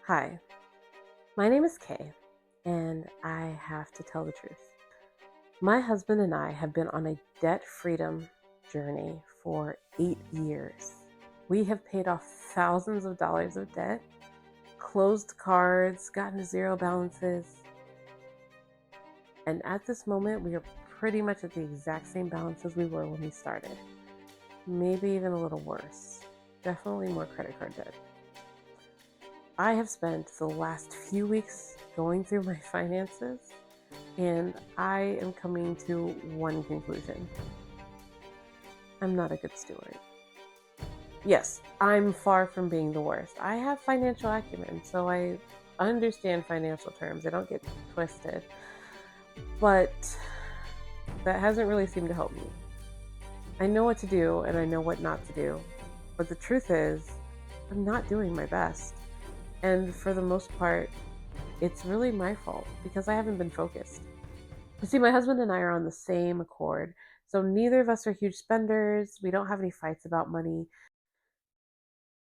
Hi, my name is Kay, and I have to tell the truth. My husband and I have been on a debt freedom journey for 8 years. We have paid off thousands of dollars of debt, closed cards, gotten to zero balances, and at this moment, we are pretty much at the exact same balance as we were when we started. Maybe even a little worse. Definitely more credit card debt. I have spent the last few weeks going through my finances, and I am coming to one conclusion. I'm not a good steward. Yes, I'm far from being the worst. I have financial acumen, so I understand financial terms. I don't get twisted. But that hasn't really seemed to help me. I know what to do and I know what not to do. But the truth is, I'm not doing my best. And for the most part, it's really my fault because I haven't been focused. You see, my husband and I are on the same accord. So neither of us are huge spenders. We don't have any fights about money.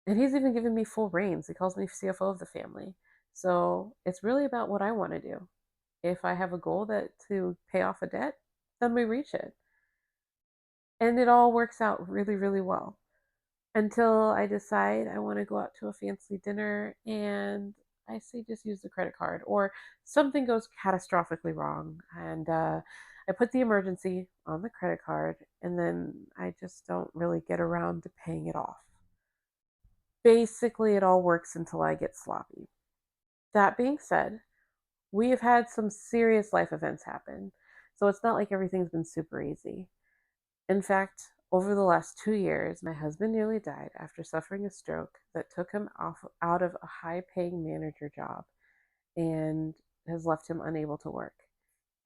And he's even given me full reins. He calls me CFO of the family. So it's really about what I want to do. If I have a goal that to pay off a debt, then we reach it. And it all works out really, really well. Until I decide I want to go out to a fancy dinner and I say just use the credit card, or something goes catastrophically wrong and I put the emergency on the credit card and then I just don't really get around to paying it off. Basically, it all works until I get sloppy. That being said, we have had some serious life events happen, so it's not like everything's been super easy. In fact, over the last 2 years, my husband nearly died after suffering a stroke that took him out of a high paying manager job and has left him unable to work.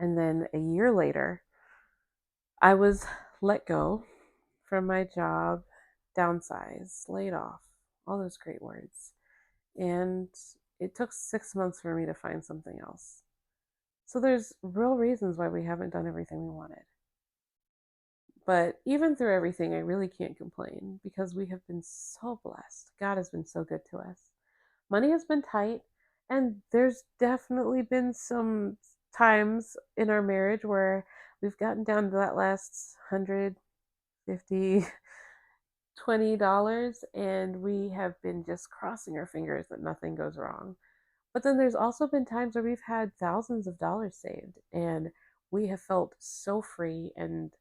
And then a year later, I was let go from my job, downsized, laid off, all those great words. And it took 6 months for me to find something else. So there's real reasons why we haven't done everything we wanted. But even through everything, I really can't complain because we have been so blessed. God has been so good to us. Money has been tight, and there's definitely been some times in our marriage where we've gotten down to that last 150, $20, and we have been just crossing our fingers that nothing goes wrong. But then there's also been times where we've had thousands of dollars saved, and we have felt so free and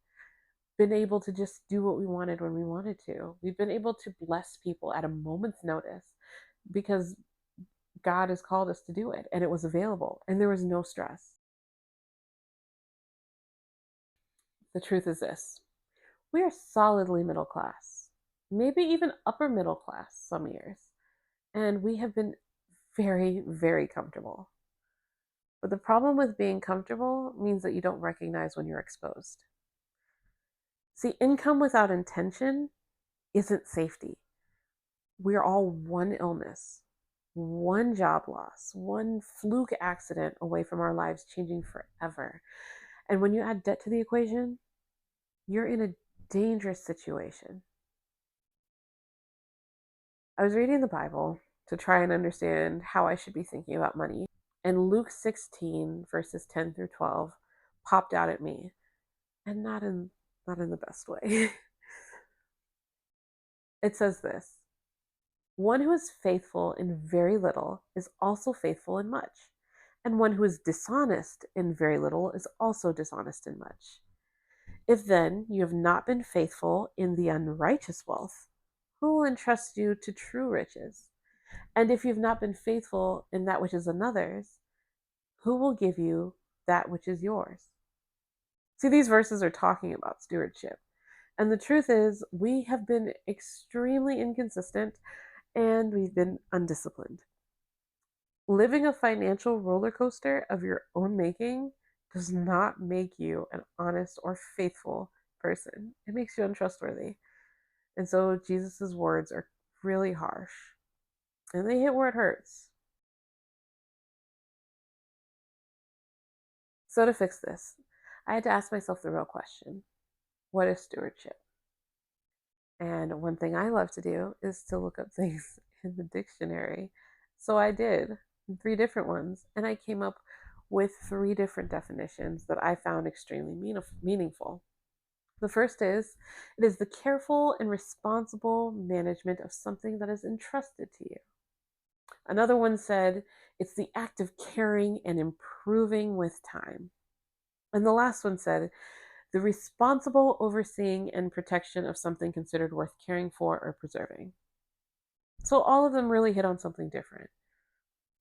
been able to just do what we wanted when we wanted to. We've been able to bless people at a moment's notice because God has called us to do it and it was available and there was no stress. The truth is this: we are solidly middle class, maybe even upper middle class some years, and we have been very, very comfortable. But the problem with being comfortable means that you don't recognize when you're exposed. See, income without intention isn't safety. We're all one illness, one job loss, one fluke accident away from our lives changing forever. And when you add debt to the equation, you're in a dangerous situation. I was reading the Bible to try and understand how I should be thinking about money. And Luke 16, verses 10 through 12, popped out at me. And not in the best way. It says this: one who is faithful in very little is also faithful in much, and one who is dishonest in very little is also dishonest in much. If then you have not been faithful in the unrighteous wealth, who will entrust you to true riches? And if you have not been faithful in that which is another's, who will give you that which is yours? See, these verses are talking about stewardship. And the truth is, we have been extremely inconsistent and we've been undisciplined. Living a financial roller coaster of your own making does not make you an honest or faithful person. It makes you untrustworthy. And so Jesus' words are really harsh and they hit where it hurts. So to fix this, I had to ask myself the real question: what is stewardship? And one thing I love to do is to look up things in the dictionary. So I did 3 different ones, and I came up with 3 different definitions that I found extremely meaningful. The first is it is the careful and responsible management of something that is entrusted to you. Another one said it's the act of caring and improving with time. And the last one said the responsible overseeing and protection of something considered worth caring for or preserving. So all of them really hit on something different.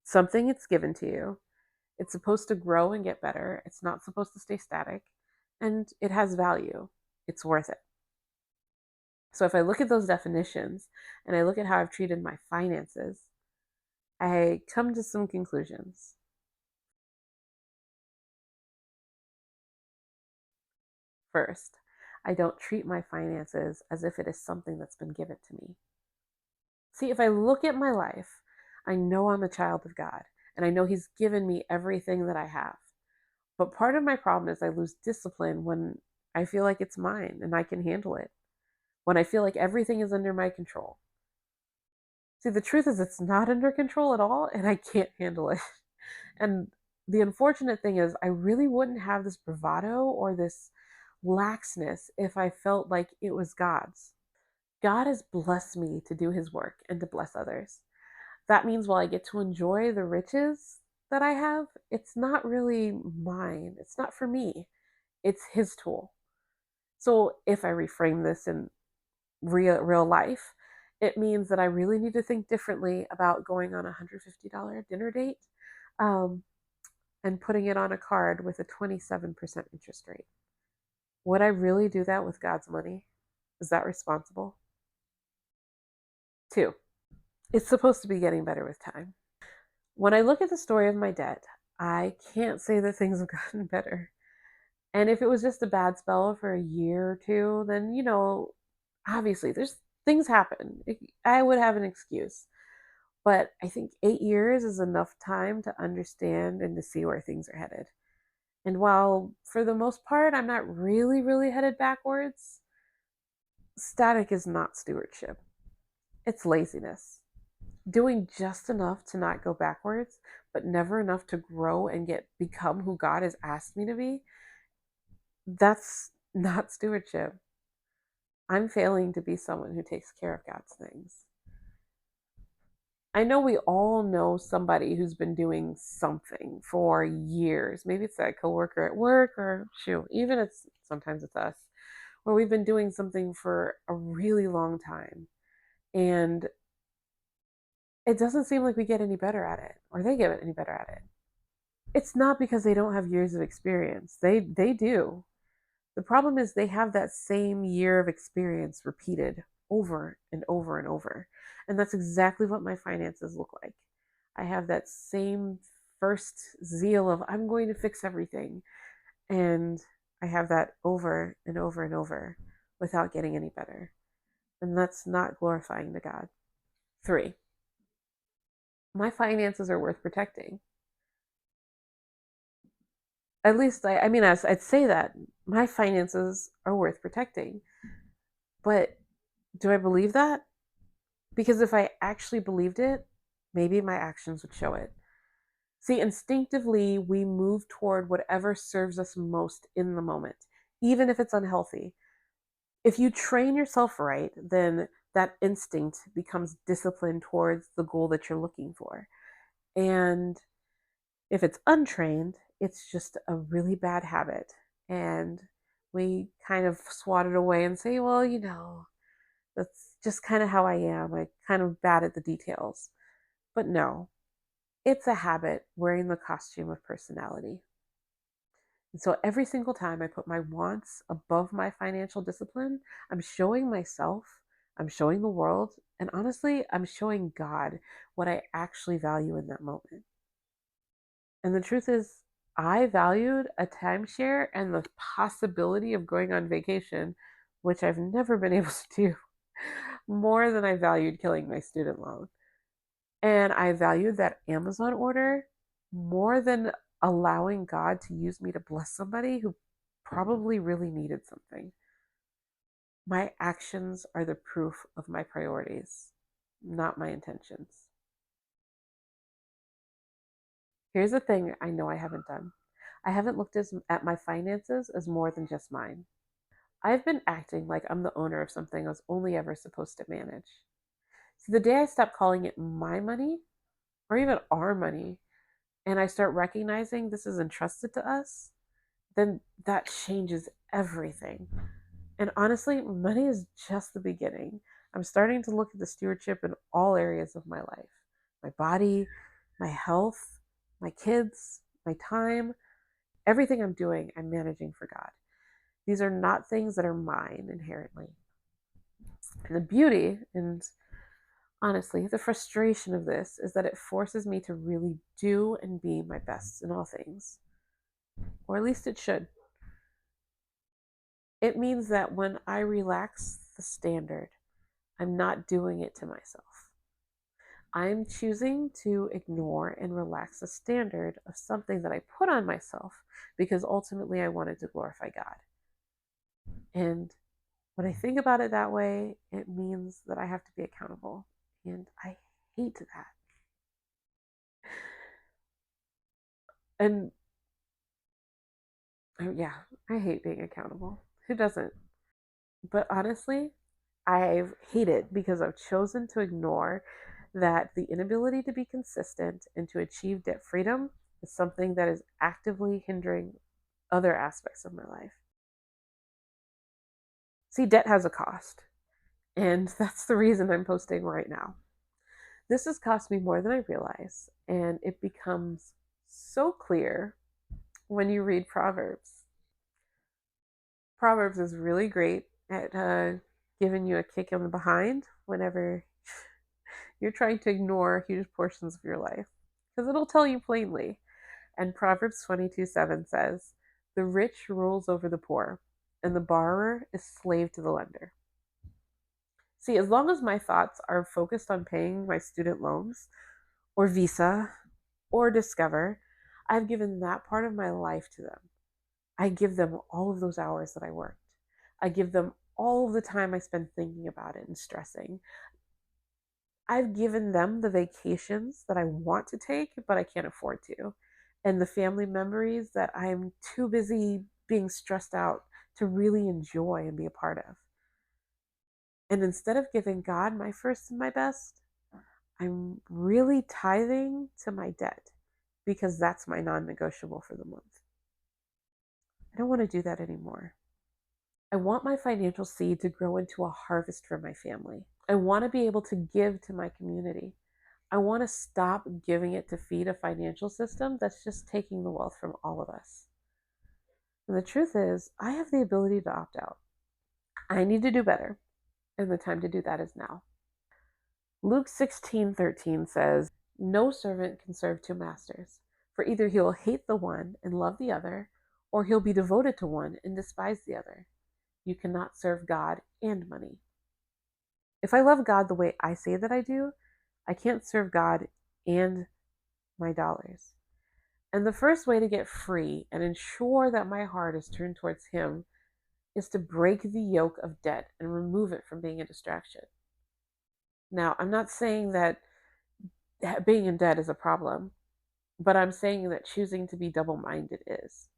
Something it's given to you. It's supposed to grow and get better. It's not supposed to stay static. And it has value. It's worth it. So if I look at those definitions and I look at how I've treated my finances, I come to some conclusions. First, I don't treat my finances as if it is something that's been given to me. See, if I look at my life, I know I'm a child of God and I know He's given me everything that I have. But part of my problem is I lose discipline when I feel like it's mine and I can handle it, when I feel like everything is under my control. See, the truth is it's not under control at all and I can't handle it. And the unfortunate thing is, I really wouldn't have this bravado or this laxness if I felt like it was God's. God has blessed me to do His work and to bless others. That means while I get to enjoy the riches that I have, it's not really mine. It's not for me. It's His tool. So if I reframe this in real life, it means that I really need to think differently about going on a $150 dinner date um, and putting it on a card with a 27% interest rate. Would I really do that with God's money? Is that responsible? 2, it's supposed to be getting better with time. When I look at the story of my debt, I can't say that things have gotten better. And if it was just a bad spell for a year or two, then, obviously there's things happen. I would have an excuse. But I think 8 years is enough time to understand and to see where things are headed. And while for the most part, I'm not really, really headed backwards, static is not stewardship. It's laziness. Doing just enough to not go backwards, but never enough to grow and become who God has asked me to be, that's not stewardship. I'm failing to be someone who takes care of God's things. I know we all know somebody who's been doing something for years. Maybe it's that coworker at work or shoot, even sometimes it's us, where we've been doing something for a really long time. And it doesn't seem like we get any better at it or they get any better at it. It's not because they don't have years of experience. They do. The problem is they have that same year of experience repeated over and over and over. And that's exactly what my finances look like. I have that same first zeal of I'm going to fix everything. And I have that over and over and over without getting any better. And that's not glorifying to God. 3, my finances are worth protecting. At least, I mean, I'd say that my finances are worth protecting. But do I believe that? Because if I actually believed it, maybe my actions would show it. See, instinctively, we move toward whatever serves us most in the moment, even if it's unhealthy. If you train yourself right, then that instinct becomes discipline towards the goal that you're looking for. And if it's untrained, it's just a really bad habit. And we kind of swat it away and say, well, that's just kind of how I am. I'm kind of bad at the details. But no, it's a habit wearing the costume of personality. And so every single time I put my wants above my financial discipline, I'm showing myself, I'm showing the world, and honestly, I'm showing God what I actually value in that moment. And the truth is, I valued a timeshare and the possibility of going on vacation, which I've never been able to do, more than I valued killing my student loan. And I valued that Amazon order more than allowing God to use me to bless somebody who probably really needed something. My actions are the proof of my priorities, not my intentions. Here's the thing I know I haven't done. I haven't looked at my finances as more than just mine. I've been acting like I'm the owner of something I was only ever supposed to manage. So the day I stop calling it my money or even our money, and I start recognizing this is entrusted to us, then that changes everything. And honestly, money is just the beginning. I'm starting to look at the stewardship in all areas of my life: my body, my health, my kids, my time, everything I'm doing, I'm managing for God. These are not things that are mine inherently. And the beauty and honestly, the frustration of this is that it forces me to really do and be my best in all things. Or at least it should. It means that when I relax the standard, I'm not doing it to myself. I'm choosing to ignore and relax the standard of something that I put on myself because ultimately I wanted to glorify God. And when I think about it that way, it means that I have to be accountable. And I hate that. And yeah, I hate being accountable. Who doesn't? But honestly, I've hated because I've chosen to ignore that the inability to be consistent and to achieve debt freedom is something that is actively hindering other aspects of my life. See, debt has a cost, and that's the reason I'm posting right now. This has cost me more than I realize, and it becomes so clear when you read Proverbs. Proverbs is really great at giving you a kick in the behind whenever you're trying to ignore huge portions of your life, because it'll tell you plainly. And Proverbs 22:7 says, "The rich rules over the poor, and the borrower is slave to the lender." See, as long as my thoughts are focused on paying my student loans or Visa or Discover, I've given that part of my life to them. I give them all of those hours that I worked. I give them all of the time I spend thinking about it and stressing. I've given them the vacations that I want to take, but I can't afford to, and the family memories that I'm too busy being stressed out to really enjoy and be a part of. And instead of giving God my first and my best, I'm really tithing to my debt because that's my non negotiable for the month. I don't want to do that anymore. I want my financial seed to grow into a harvest for my family. I want to be able to give to my community. I want to stop giving it to feed a financial system that's just taking the wealth from all of us. And the truth is, I have the ability to opt out. I need to do better, and the time to do that is now. Luke 16:13 says, "No servant can serve two masters, for either he will hate the one and love the other, or he'll be devoted to one and despise the other. You cannot serve God and money." If I love God the way I say that I do, I can't serve God and my dollars. And the first way to get free and ensure that my heart is turned towards Him is to break the yoke of debt and remove it from being a distraction. Now, I'm not saying that being in debt is a problem, but I'm saying that choosing to be double minded is.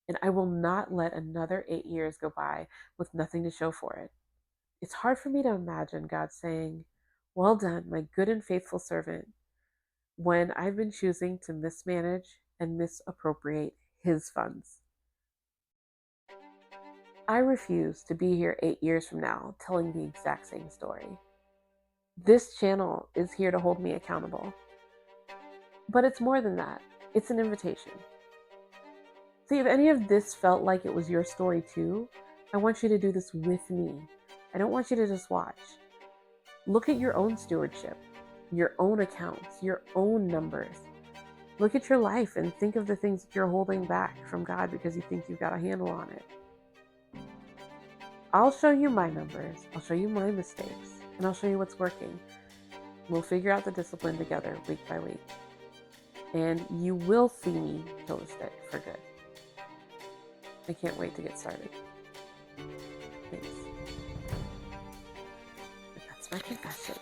And I will not let another 8 years go by with nothing to show for it. It's hard for me to imagine God saying, "Well done, my good and faithful servant," when I've been choosing to mismanage and misappropriate His funds. I refuse to be here 8 years from now telling the exact same story. This channel is here to hold me accountable. But it's more than that. It's an invitation. See, if any of this felt like it was your story too, I want you to do this with me. I don't want you to just watch. Look at your own stewardship, your own accounts, your own numbers. Look at your life and think of the things that you're holding back from God because you think you've got a handle on it. I'll show you my numbers, I'll show you my mistakes, and I'll show you what's working. We'll figure out the discipline together week by week. And you will see me kill the stick for good. I can't wait to get started. Thanks. But that's my confession.